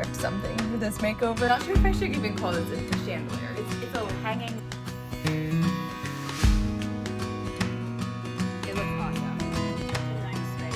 thrift something for this makeover. Not sure if I should even call this a chandelier. It's a hanging. It looks awesome. Nice space.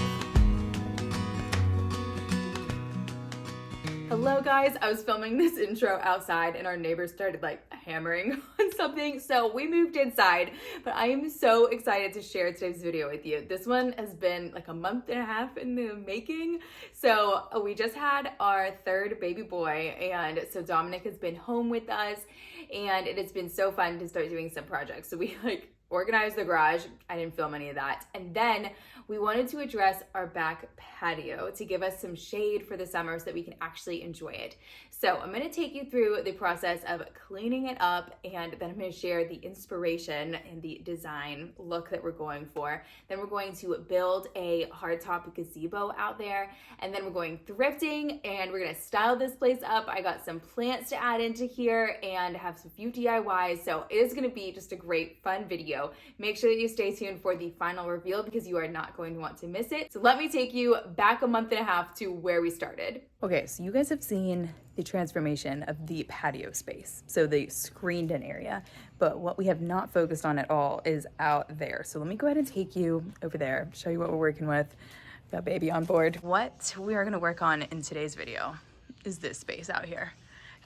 Hello guys, I was filming this intro outside and our neighbors started like hammering on something, so we moved inside. But I am so excited to share today's video with you. This one has been like a month and a half in the making. So we just had our third baby boy, and so Dominic has been home with us, and it has been so fun to start doing some projects. So we like organized the garage. I didn't film any of that. And then we wanted to address our back patio to give us some shade for the summer so that we can actually enjoy it. So I'm gonna take you through the process of cleaning it up, and then I'm gonna share the inspiration and the design look that we're going for. Then we're going to build a hardtop gazebo out there, and then we're going thrifting and we're gonna style this place up. I got some plants to add into here and have some few DIYs. So it is gonna be just a great fun video. Make sure that you stay tuned for the final reveal because you are not going to want to miss it. So let me take you back a month and a half to where we started. Okay, so you guys have seen the transformation of the patio space, so the screened in area, but what we have not focused on at all is out there. So let me go ahead and take you over there, show you what we're working with. Got baby on board. What we are gonna work on in today's video is this space out here,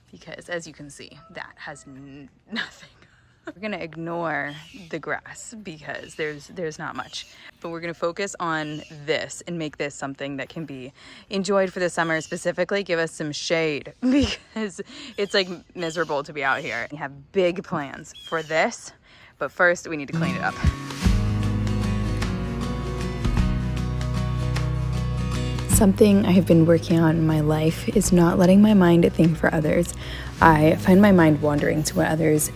because as you can see, that has nothing. We're gonna ignore the grass because there's not much, but we're gonna focus on this and make this something that can be enjoyed for the summer, specifically give us some shade because it's like miserable to be out here. We have big plans for this, but first we need to clean it up. Something I have been working on in my life is not letting my mind think for others. I find my mind wandering to what others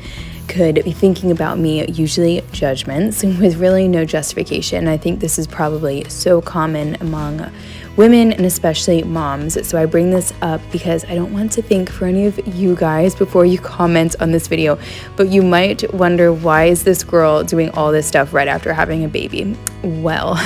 could be thinking about me, usually judgments, with really no justification. I think this is probably so common among women and especially moms. So I bring this up because I don't want to think for any of you guys before you comment on this video, but you might wonder, why is this girl doing all this stuff right after having a baby? Well,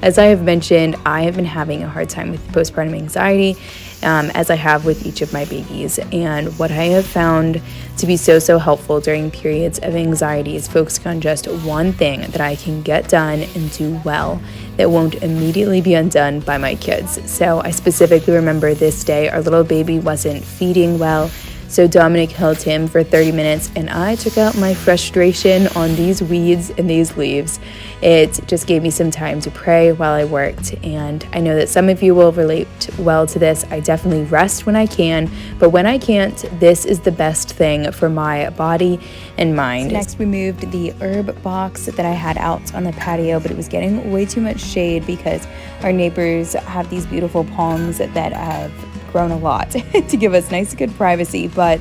as I have mentioned, I have been having a hard time with postpartum anxiety, as I have with each of my babies. And what I have found to be so helpful during periods of anxiety is focusing on just one thing that I can get done and do well that won't immediately be undone by my kids. So I specifically remember this day, our little baby wasn't feeding well. So Dominic held him for 30 minutes and I took out my frustration on these weeds and these leaves. It just gave me some time to pray while I worked, and I know that some of you will relate well to this. I definitely rest when I can, but when I can't, this is the best thing for my body and mind. So next we moved the herb box that I had out on the patio, but it was getting way too much shade because our neighbors have these beautiful palms that have grown a lot to give us nice good privacy, but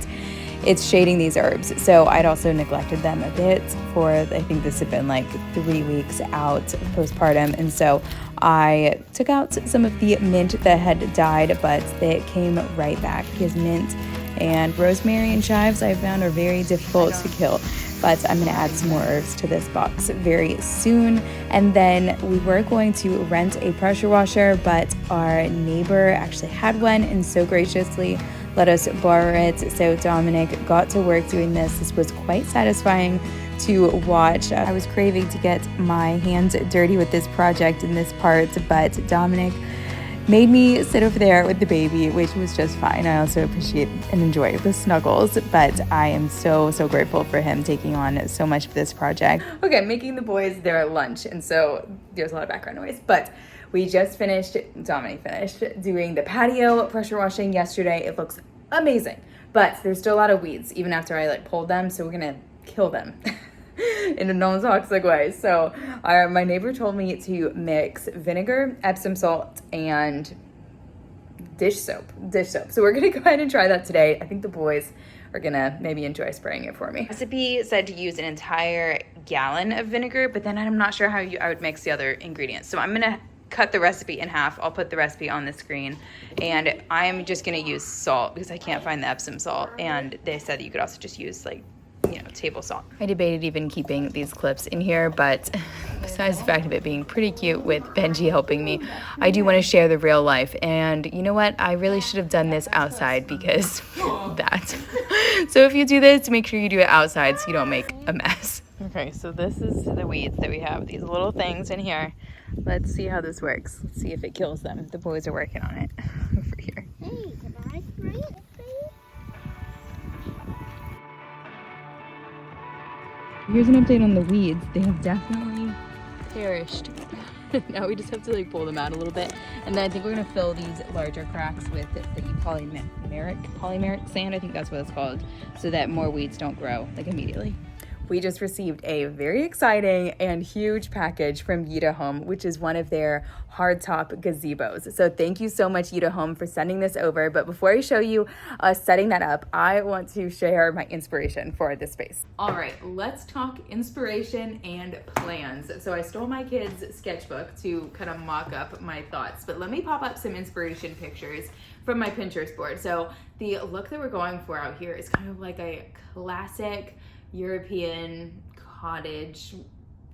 it's shading these herbs. So I'd also neglected them a bit for, I think this had been like 3 weeks out postpartum, and so I took out some of the mint that had died, but it came right back because mint and rosemary and chives I found are very difficult to kill. But I'm going to add some more herbs to this box very soon. And then we were going to rent a pressure washer, but our neighbor actually had one and so graciously let us borrow it. So Dominic got to work doing this. This was quite satisfying to watch. I was craving to get my hands dirty with this project in this part, but Dominic made me sit over there with the baby, which was just fine. I also appreciate and enjoy the snuggles, but I am so grateful for him taking on so much of this project. Okay, I'm making the boys their lunch, and so there's a lot of background noise, but we just finished, Dominic finished doing the patio pressure washing yesterday. It looks amazing, but there's still a lot of weeds even after I pulled them, so we're gonna kill them. In a non-toxic way. So my neighbor told me to mix vinegar, Epsom salt, and dish soap. So we're gonna go ahead and try that today. I think the boys are gonna maybe enjoy spraying it for me. The recipe said to use an entire gallon of vinegar, but then I'm not sure how I would mix the other ingredients. So I'm gonna cut the recipe in half. I'll put the recipe on the screen, and I'm just gonna use salt because I can't find the Epsom salt, and they said that you could also just use table salt. I debated even keeping these clips in here, but besides the fact of it being pretty cute with Benji helping me, I do want to share the real life. And you know what? I really should have done this outside because that. So if you do this, make sure you do it outside so you don't make a mess. Okay, so this is the weeds that we have, these little things in here. Let's see how this works. Let's see if it kills them. The boys are working on it over here. Hey, can I spray it, please? Here's an update on the weeds. They have definitely perished. Now we just have to like pull them out a little bit. And then I think we're gonna fill these larger cracks with the polymeric sand, I think that's what it's called, so that more weeds don't grow like immediately. We just received a very exciting and huge package from YitazHime, which is one of their hardtop gazebos. So thank you so much, YitazHime, for sending this over. But before I show you setting that up, I want to share my inspiration for this space. All right, let's talk inspiration and plans. So I stole my kids' sketchbook to kind of mock up my thoughts, but let me pop up some inspiration pictures from my Pinterest board. So the look that we're going for out here is kind of like a classic European cottage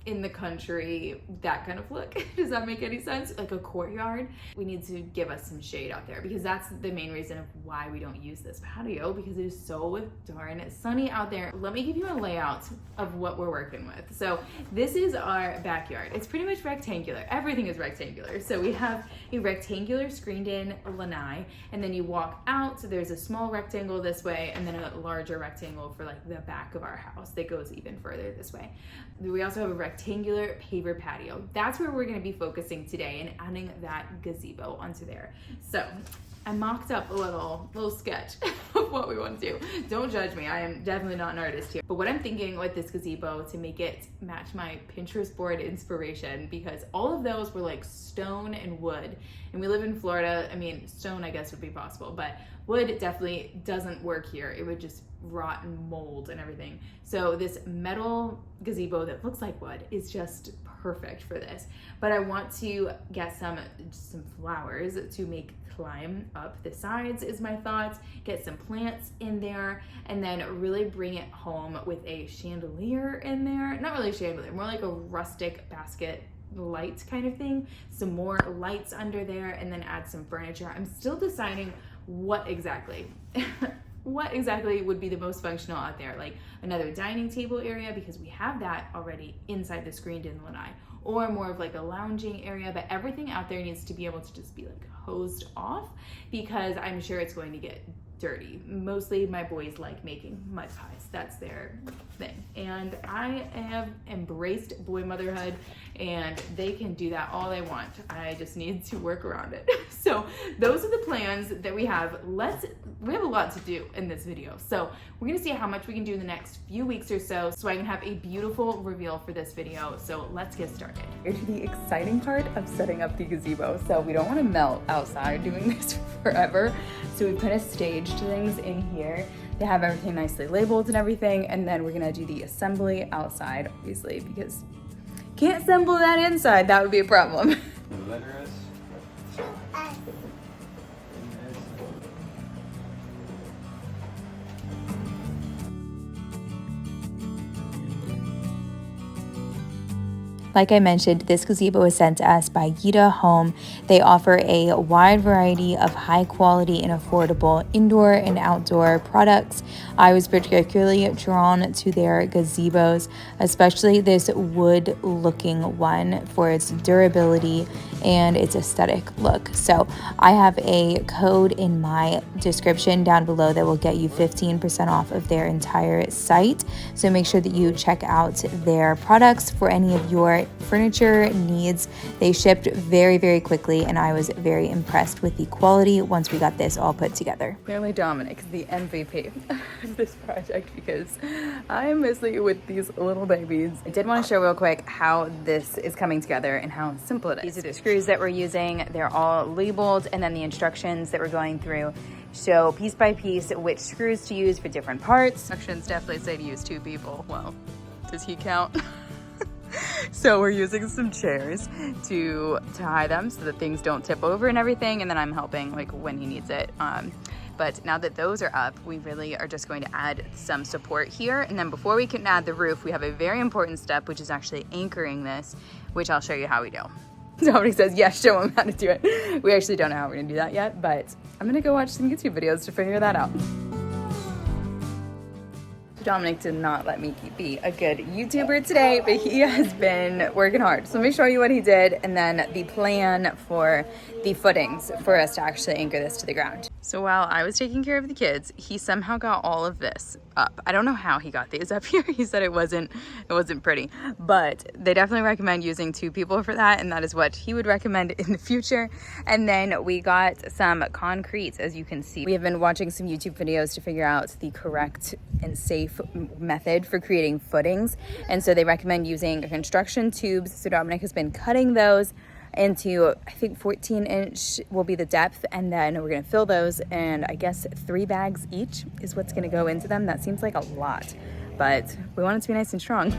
in the country, that kind of look. Does that make any sense? Like a courtyard. We need to give us some shade out there because that's the main reason of why we don't use this patio, because it is so darn sunny out there. Let me give you a layout of what we're working with. So this is our backyard. It's pretty much rectangular. Everything is rectangular. So we have a rectangular screened in lanai, and then you walk out, so there's a small rectangle this way and then a larger rectangle for like the back of our house that goes even further this way. We also have a rectangular paver patio. That's where we're going to be focusing today and adding that gazebo onto there. So I mocked up a little sketch of what we want to do. Don't judge me, I am definitely not an artist here. But what I'm thinking with this gazebo to make it match my Pinterest board inspiration, because all of those were like stone and wood. And we live in Florida, I mean, stone I guess would be possible, but wood definitely doesn't work here. It would just rot and mold and everything. So this metal gazebo that looks like wood is just perfect for this. But I want to get some flowers to make climb up the sides is my thoughts, get some plants in there, and then really bring it home with a chandelier in there. Not really a chandelier, more like a rustic basket light kind of thing. Some more lights under there, and then add some furniture. I'm still deciding what exactly would be the most functional out there, like another dining table area, because we have that already inside the screened in lanai, or more of like a lounging area, but everything out there needs to be able to just be like hosed off, because I'm sure it's going to get dirty. Mostly my boys like making mud pies. That's their thing. And I have embraced boy motherhood, and they can do that all they want. I just need to work around it. So those are the plans that we have. We have a lot to do in this video. So we're gonna see how much we can do in the next few weeks or so I can have a beautiful reveal for this video. So let's get started. Here's the exciting part of setting up the gazebo. So we don't want to melt outside doing this forever. So we've kind of staged things in here. They have everything nicely labeled and everything, and then we're gonna do the assembly outside, obviously, because can't assemble that inside. That would be a problem. Like I mentioned, this gazebo was sent to us by YitazHime. They offer a wide variety of high quality and affordable indoor and outdoor products. I was particularly drawn to their gazebos, especially this wood looking one for its durability and its aesthetic look. So I have a code in my description down below that will get you 15% off of their entire site. So make sure that you check out their products for any of your furniture needs. They shipped very, very quickly, and I was very impressed with the quality once we got this all put together. Clearly Dominic is the MVP of this project because I'm messy with these little babies. I did want to show real quick how this is coming together and how simple it is. These are the screws that we're using. They're all labeled, and then the instructions that we're going through show piece by piece which screws to use for different parts. Instructions definitely say to use 2 people. Well, does he count? So we're using some chairs to tie them so that things don't tip over and everything, and then I'm helping like when he needs it. But now that those are up, we really are just going to add some support here. And then before we can add the roof, we have a very important step, which is actually anchoring this, which I'll show you how we do. Somebody says, yes, show them how to do it. We actually don't know how we're gonna do that yet, but I'm gonna go watch some YouTube videos to figure that out. Dominic did not let me be a good YouTuber today, but he has been working hard. So let me show you what he did and then the plan for the footings for us to actually anchor this to the ground. So while I was taking care of the kids, he somehow got all of this up. I don't know how he got these up here. He said it wasn't pretty, but they definitely recommend using 2 people for that, and that is what he would recommend in the future. And then we got some concrete, as you can see. We have been watching some YouTube videos to figure out the correct and safe method for creating footings, and so they recommend using construction tubes. So Dominic has been cutting those into, I think 14-inch will be the depth, and then we're gonna fill those, and I guess 3 bags each is what's gonna go into them. That seems like a lot, but we want it to be nice and strong.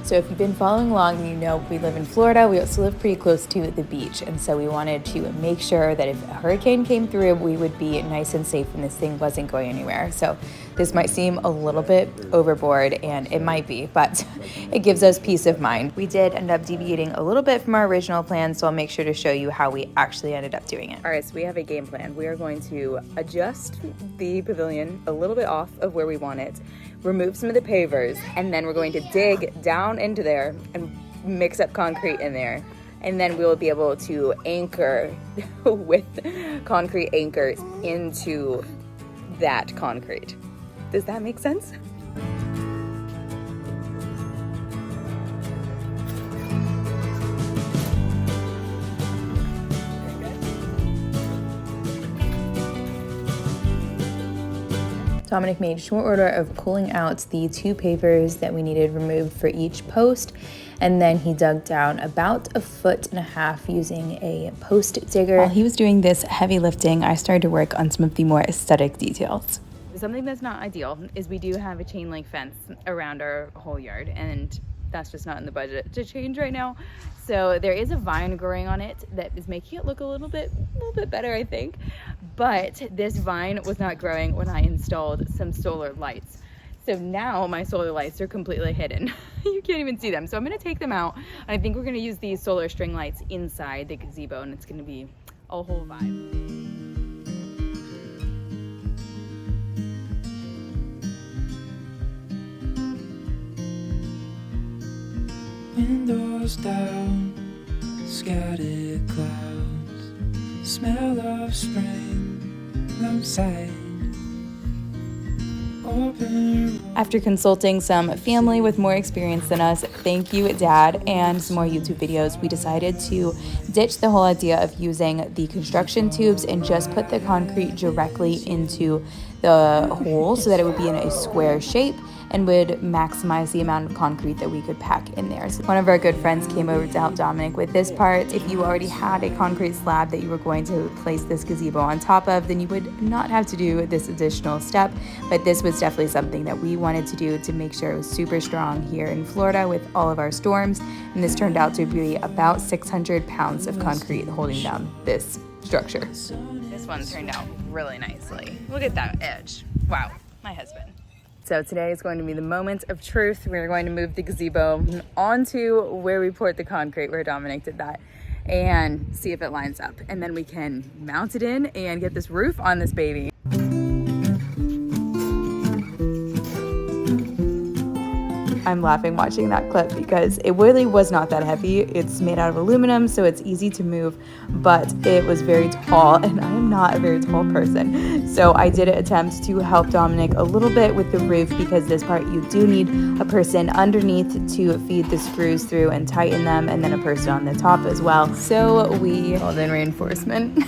So if you've been following along, you know we live in Florida. We also live pretty close to the beach, and so we wanted to make sure that if a hurricane came through, we would be nice and safe and this thing wasn't going anywhere. So this might seem a little bit overboard, and it might be, but it gives us peace of mind. We did end up deviating a little bit from our original plan, so I'll make sure to show you how we actually ended up doing it. All right, so we have a game plan. We are going to adjust the pavilion a little bit off of where we want it, remove some of the pavers, and then we're going to dig down into there and mix up concrete in there. And then we will be able to anchor with concrete anchors into that concrete. Does that make sense? Dominic made short order of pulling out the 2 pavers that we needed removed for each post, and then he dug down about 1.5 feet using a post digger. While he was doing this heavy lifting, I started to work on some of the more aesthetic details. Something that's not ideal is we do have a chain link fence around our whole yard, and that's just not in the budget to change right now. So there is a vine growing on it that is making it look a little bit better, I think. But this vine was not growing when I installed some solar lights. So now my solar lights are completely hidden. You can't even see them. So I'm gonna take them out, and I think we're gonna use these solar string lights inside the gazebo, and it's gonna be a whole vibe. Windows down, scattered clouds, smell of spring outside. After consulting some family with more experience than us, thank you Dad, and some more YouTube videos, we decided to ditch the whole idea of using the construction tubes and just put the concrete directly into the hole so that it would be in a square shape and would maximize the amount of concrete that we could pack in there. So one of our good friends came over to help Dominic with this part. If you already had a concrete slab that you were going to place this gazebo on top of, then you would not have to do this additional step. But this was definitely something that we wanted to do to make sure it was super strong here in Florida with all of our storms. And this turned out to be about 600 pounds of concrete holding down this structure. This one turned out really nicely. Look at that edge. Wow, my husband. So today is going to be the moment of truth. We're going to move the gazebo onto where we poured the concrete, where Dominic did that, and see if it lines up. And then we can mount it in and get this roof on this baby. I'm laughing watching that clip because it really was not that heavy. It's made out of aluminum, so it's easy to move, but it was very tall, and I am not a very tall person. So I did attempt to help Dominic a little bit with the roof, because this part you do need a person underneath to feed the screws through and tighten them, and then a person on the top as well. So we called in reinforcement.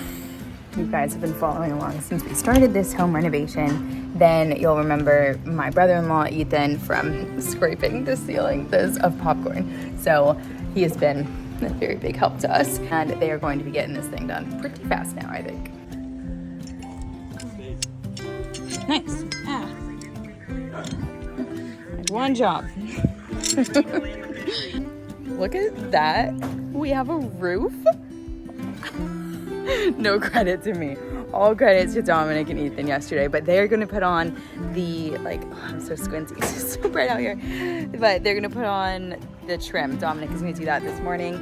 You guys have been following along since we started this home renovation. Then you'll remember my brother-in-law Ethan from scraping the ceiling of popcorn. So he has been a very big help to us, and they are going to be getting this thing done pretty fast now, I think. Nice. Ah. One job. Look at that. We have a roof. No credit to me. all credit to Dominic and Ethan yesterday, but they're gonna put on the, like, oh, I'm so squinty, it's so bright out here, but they're gonna put on the trim. Dominic is gonna do that this morning,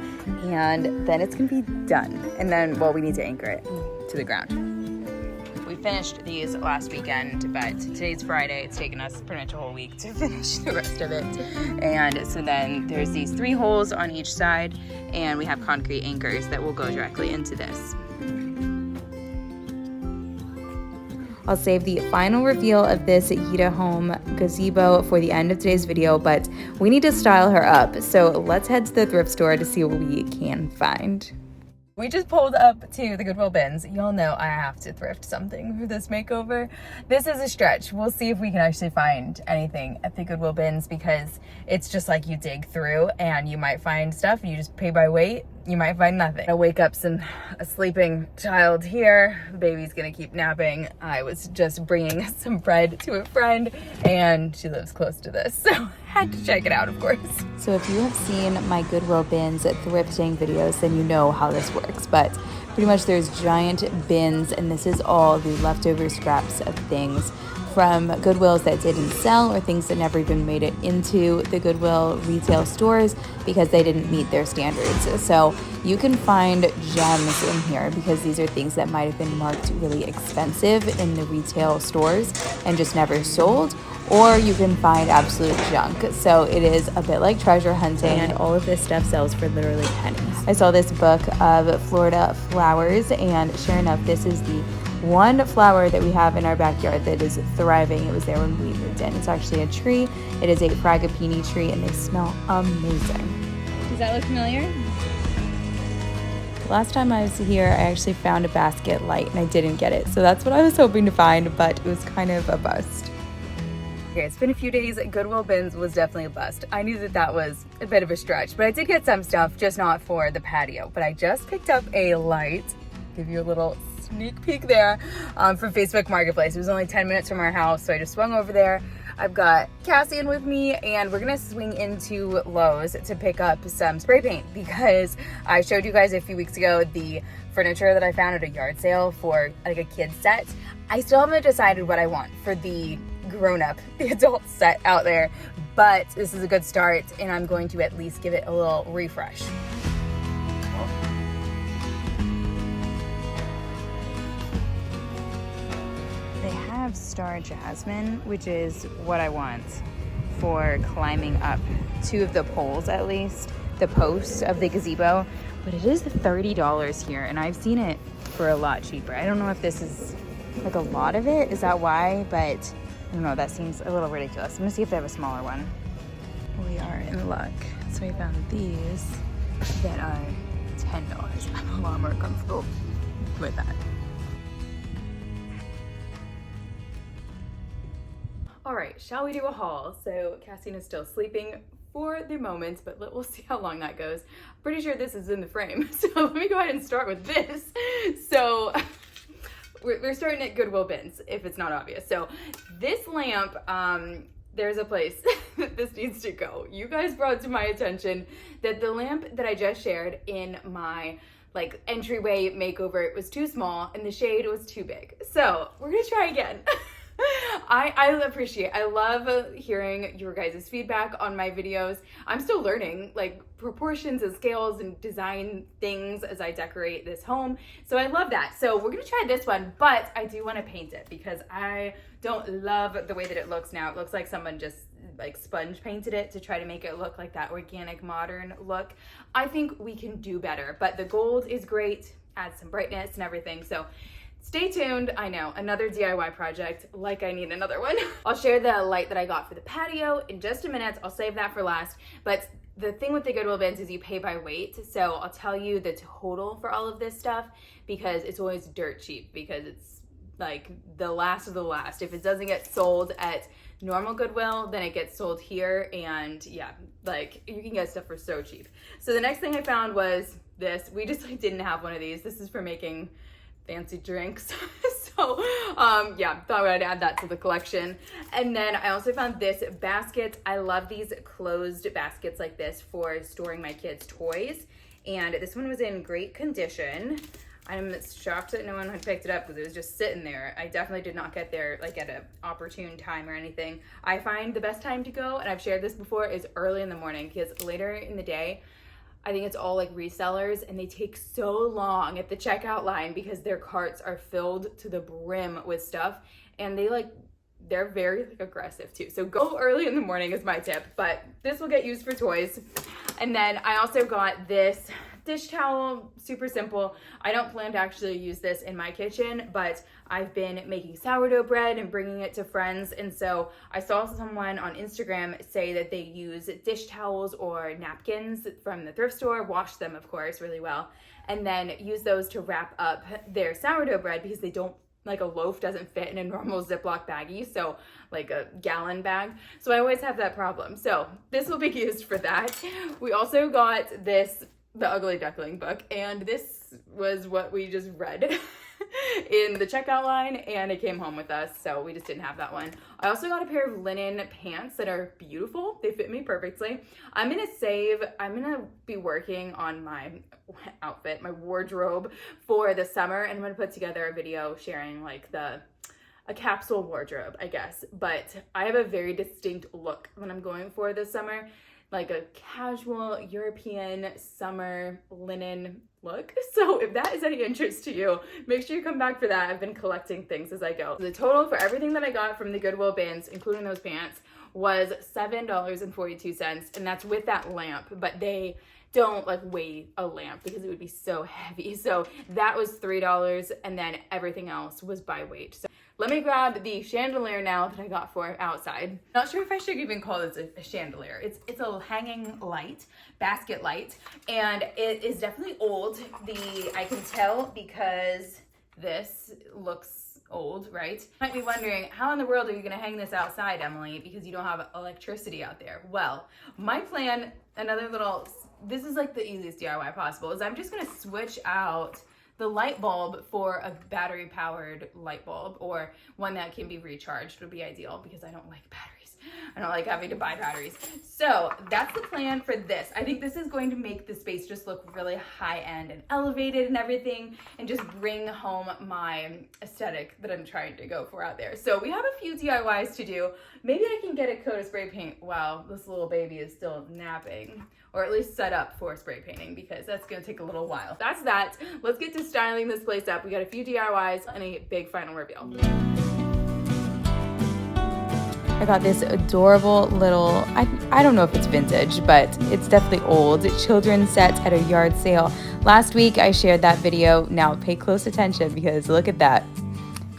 and then it's gonna be done. And then, well, we need to anchor it to the ground. We finished these last weekend, but today's Friday. It's taken us pretty much a whole week to finish the rest of it. And so then there's these 3 holes on each side, and we have concrete anchors that will go directly into this. I'll save the final reveal of this YitazHime gazebo for the end of today's video, but we need to style her up. So let's head to the thrift store to see what we can find. We just pulled up to the Goodwill bins. Y'all know I have to thrift something for this makeover. This is a stretch. We'll see if we can actually find anything at the Goodwill bins, because it's just like you dig through and you might find stuff and you just pay by weight. You might find nothing. I wake up a sleeping child here. The baby's gonna keep napping. I was just bringing some bread to a friend and she lives close to this, so I had to check it out, of course. So if you have seen my Goodwill bins thrifting videos, then you know how this works, but pretty much there's giant bins, and this is all the leftover scraps of things from Goodwills that didn't sell, or things that never even made it into the Goodwill retail stores because they didn't meet their standards. So you can find gems in here, because these are things that might have been marked really expensive in the retail stores and just never sold, or you can find absolute junk. So it is a bit like treasure hunting, and all of this stuff sells for literally pennies. I saw this book of Florida flowers, and sure enough, this is the one flower that we have in our backyard that is thriving. It was there when we moved in. It's actually a tree. It is a fragapini tree, and they smell amazing. Does that look familiar? Last time I was here, I actually found a basket light and I didn't get it. So that's what I was hoping to find, but it was kind of a bust. Okay, it's been a few days. Goodwill bins was definitely a bust. I knew that that was a bit of a stretch, but I did get some stuff, just not for the patio. But I just picked up a light. Give you a little sneak peek there from Facebook Marketplace. It was only 10 minutes from our house, so I just swung over there. I've got Cassian with me, and we're gonna swing into Lowe's to pick up some spray paint, because I showed you guys a few weeks ago the furniture that I found at a yard sale for like a kid's set. I still haven't decided what I want for the grown-up, the adult set out there, but this is a good start, and I'm going to at least give it a little refresh. They have Star Jasmine, which is what I want for climbing up 2 of the poles, at least, the posts of the gazebo, but it is $30 here, and I've seen it for a lot cheaper. I don't know if this is like a lot of it, is that why? But I don't know, that seems a little ridiculous. I'm gonna see if they have a smaller one. We are in luck. So we found these that are $10. I'm a lot more comfortable with that. All right, shall we do a haul? So Cassian is still sleeping for the moment, but we'll see how long that goes. I'm pretty sure this is in the frame. So let me go ahead and start with this. So we're starting at Goodwill bins, if it's not obvious. So this lamp, there's a place that this needs to go. You guys brought to my attention that the lamp that I just shared in my like entryway makeover, it was too small and the shade was too big. So we're gonna try again. I love hearing your guys' feedback on my videos. I'm still learning like proportions and scales and design things as I decorate this home. So I love that. So we're gonna try this one, but I do wanna paint it because I don't love the way that it looks now. It looks like someone just like sponge painted it to try to make it look like that organic modern look. I think we can do better, but the gold is great, adds some brightness and everything. So stay tuned. I know, another DIY project, like I need another one. I'll share the light that I got for the patio in just a minute. I'll save that for last. But the thing with the Goodwill bins is you pay by weight. So I'll tell you the total for all of this stuff because it's always dirt cheap because it's like the last of the last. If it doesn't get sold at normal Goodwill, then it gets sold here. And yeah, like you can get stuff for so cheap. So the next thing I found was this. We just like didn't have one of these. This is for making fancy drinks. So yeah, thought I'd add that to the collection. And then I also found this basket. I love these closed baskets like this for storing my kids' toys. And this one was in great condition. I'm shocked that no one had picked it up because it was just sitting there. I definitely did not get there like at an opportune time or anything. I find the best time to go, and I've shared this before, is early in the morning, because later in the day, I think it's all like resellers, and they take so long at the checkout line because their carts are filled to the brim with stuff, and they're very like aggressive too. So go early in the morning is my tip, but this will get used for toys. And then I also got this dish towel, super simple. I don't plan to actually use this in my kitchen, but I've been making sourdough bread and bringing it to friends. And so I saw someone on Instagram say that they use dish towels or napkins from the thrift store, wash them, of course, really well, and then use those to wrap up their sourdough bread, because they don't, like a loaf doesn't fit in a normal Ziploc baggie, so like a gallon bag. So I always have that problem. So this will be used for that. We also got this, The Ugly Duckling book, and this was what we just read in the checkout line, and it came home with us, so we just didn't have that one. I also got a pair of linen pants that are beautiful. They fit me perfectly. I'm gonna be working on my outfit, my wardrobe for the summer, and I'm gonna put together a video sharing like a capsule wardrobe, I guess. But I have a very distinct look that I'm going for this summer, like a casual European summer linen look. So if that is any interest to you, make sure you come back for that. I've been collecting things as I go. The total for everything that I got from the Goodwill bins, including those pants, was $7.42, and that's with that lamp, but they don't like weigh a lamp because it would be so heavy. So that was $3, and then everything else was by weight. So let me grab the chandelier now that I got for outside. Not sure if I should even call this a chandelier. It's a hanging light, basket light, and it is definitely old. I can tell because this looks old, right? You might be wondering, how in the world are you gonna hang this outside, Emily, because you don't have electricity out there? Well, my plan, this is like the easiest DIY possible, is I'm just gonna switch out the light bulb for a battery powered light bulb, or one that can be recharged would be ideal, because I don't like batteries. I don't like having to buy batteries. So that's the plan for this. I think this is going to make the space just look really high end and elevated and everything, and just bring home my aesthetic that I'm trying to go for out there. So we have a few DIYs to do. Maybe I can get a coat of spray paint while this little baby is still napping, or at least set up for spray painting, because that's gonna take a little while. That's that. Let's get to styling this place up. We got a few DIYs and a big final reveal. I got this adorable little, I don't know if it's vintage, but it's definitely old, children's set at a yard sale. Last week I shared that video. Now pay close attention, because look at that.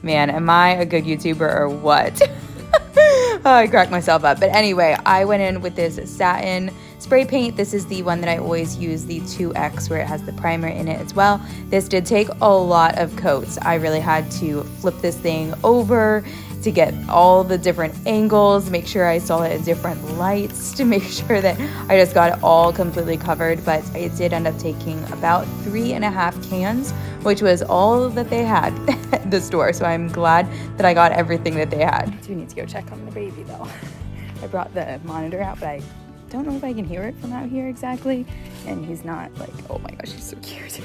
Man, am I a good YouTuber or what? Oh, I cracked myself up. But anyway, I went in with this satin spray paint. This is the one that I always use, the 2X, where it has the primer in it as well. This did take a lot of coats. I really had to flip this thing over to get all the different angles, make sure I saw it in different lights, to make sure that I just got it all completely covered. But it did end up taking about 3.5 cans, which was all that they had at the store. So I'm glad that I got everything that they had. I do need to go check on the baby though. I brought the monitor out, but I don't know if I can hear it from out here exactly. And he's not like, oh my gosh, he's so cute.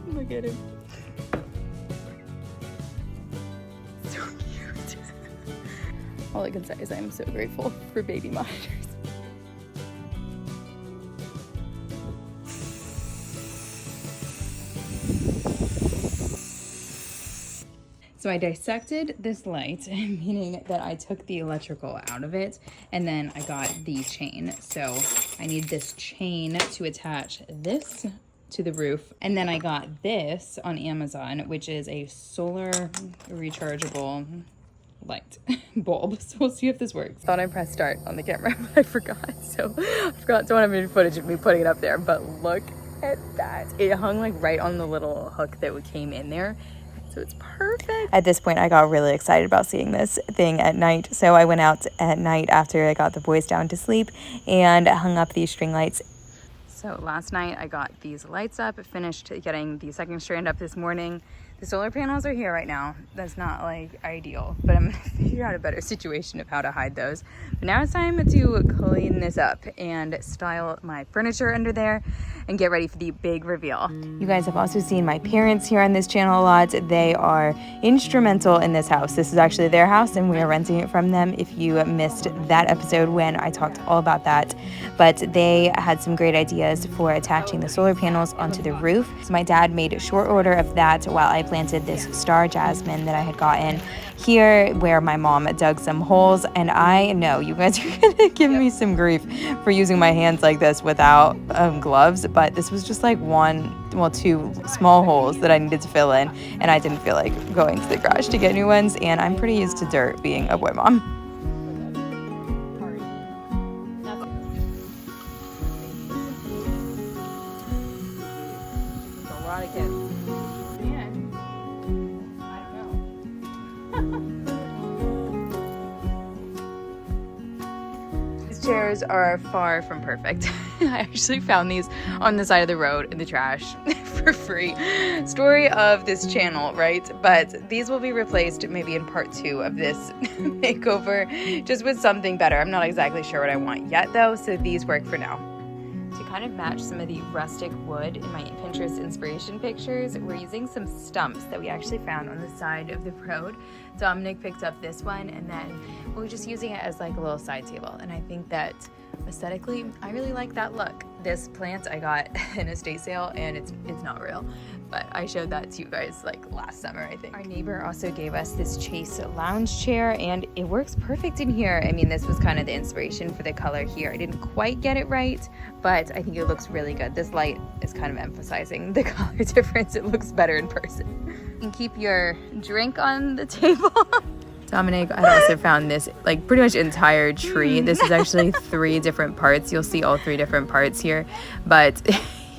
Look at him. So cute. All I can say is I'm so grateful for baby monitors. So I dissected this light, meaning that I took the electrical out of it, and then I got the chain. So I need this chain to attach this to the roof. And then I got this on Amazon, which is a solar rechargeable light bulb. So we'll see if this works. Thought I pressed start on the camera, but I forgot. So I forgot to have any footage of me putting it up there, but look at that. It hung like right on the little hook that came in there. So it's perfect. At this point, I got really excited about seeing this thing at night. So I went out at night after I got the boys down to sleep and hung up these string lights. So last night I got these lights up, finished getting the second strand up this morning. The solar panels are here right now. That's not like ideal, but I'm gonna figure out a better situation of how to hide those. But now it's time to clean this up and style my furniture under there and get ready for the big reveal. You guys have also seen my parents here on this channel a lot. They are instrumental in this house. This is actually their house and we are renting it from them if you missed that episode when I talked all about that. But they had some great ideas for attaching the solar panels onto the roof. So my dad made a short order of that while I planted this star jasmine that I had gotten here, where my mom dug some holes. And I know you guys are gonna give me some grief for using my hands like this without gloves, but this was just like two small holes that I needed to fill in, and I didn't feel like going to the garage to get new ones, and I'm pretty used to dirt being a boy mom. A lot of kids. Chairs are far from perfect. I actually found these on the side of the road in the trash for free. Story of this channel, right? But these will be replaced maybe in part 2 of this makeover, just with something better. I'm not exactly sure what I want yet though, so these work for now. To kind of match some of the rustic wood in my Pinterest inspiration pictures, we're using some stumps that we actually found on the side of the road. Dominic picked up this one, and then we're just using it as like a little side table. And I think that aesthetically, I really like that look. This plant I got in a estate sale, and it's not real, but I showed that to you guys like last summer, I think. Our neighbor also gave us this Chase lounge chair, and it works perfect in here. I mean, this was kind of the inspiration for the color here. I didn't quite get it right, but I think it looks really good. This light is kind of emphasizing the color difference. It looks better in person. You can keep your drink on the table. Dominic had also found this like pretty much entire tree. This is actually 3 different parts. You'll see all 3 different parts here, but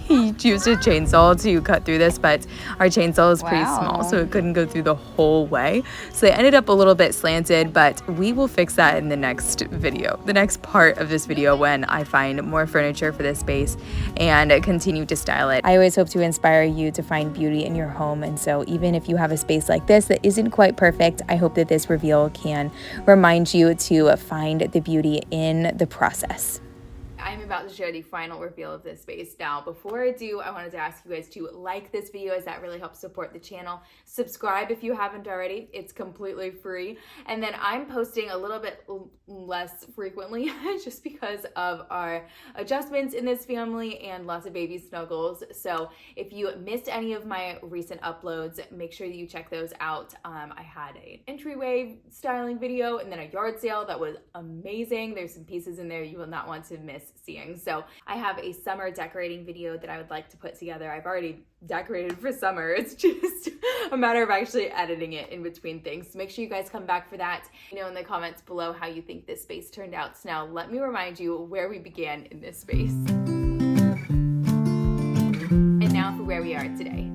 he used a chainsaw to cut through this, but our chainsaw is pretty small, so it couldn't go through the whole way. So it ended up a little bit slanted, but we will fix that in the next video, the next part of this video, when I find more furniture for this space and continue to style it. I always hope to inspire you to find beauty in your home, and so even if you have a space like this that isn't quite perfect, I hope that this reveal can remind you to find the beauty in the process. I'm about to share the final reveal of this space. Now, before I do, I wanted to ask you guys to like this video, as that really helps support the channel. Subscribe if you haven't already. It's completely free. And then I'm posting a little bit less frequently just because of our adjustments in this family and lots of baby snuggles. So if you missed any of my recent uploads, make sure that you check those out. I had an entryway styling video and then a yard sale that was amazing. There's some pieces in there you will not want to miss seeing. So I have a summer decorating video that I would like to put together. I've already decorated for summer. It's just a matter of actually editing it in between things. So make sure you guys come back for that. You know in the comments below how you think this space turned out. So now let me remind you where we began in this space. And now for where we are today.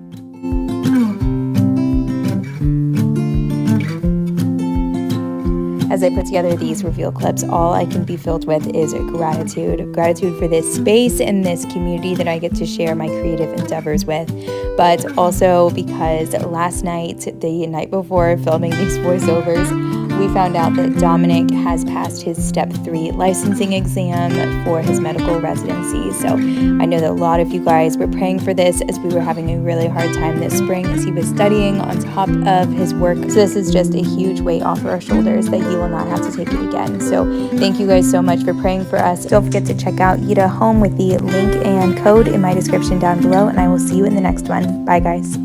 As I put together these reveal clips, all I can be filled with is gratitude. Gratitude for this space and this community that I get to share my creative endeavors with, but also because last night, the night before filming these voiceovers, we found out that Dominic has passed his Step 3 licensing exam for his medical residency. So I know that a lot of you guys were praying for this, as we were having a really hard time this spring as he was studying on top of his work. So this is just a huge weight off our shoulders that he will not have to take it again. So thank you guys so much for praying for us. Don't forget to check out YitazHime with the link and code in my description down below, and I will see you in the next one. Bye guys.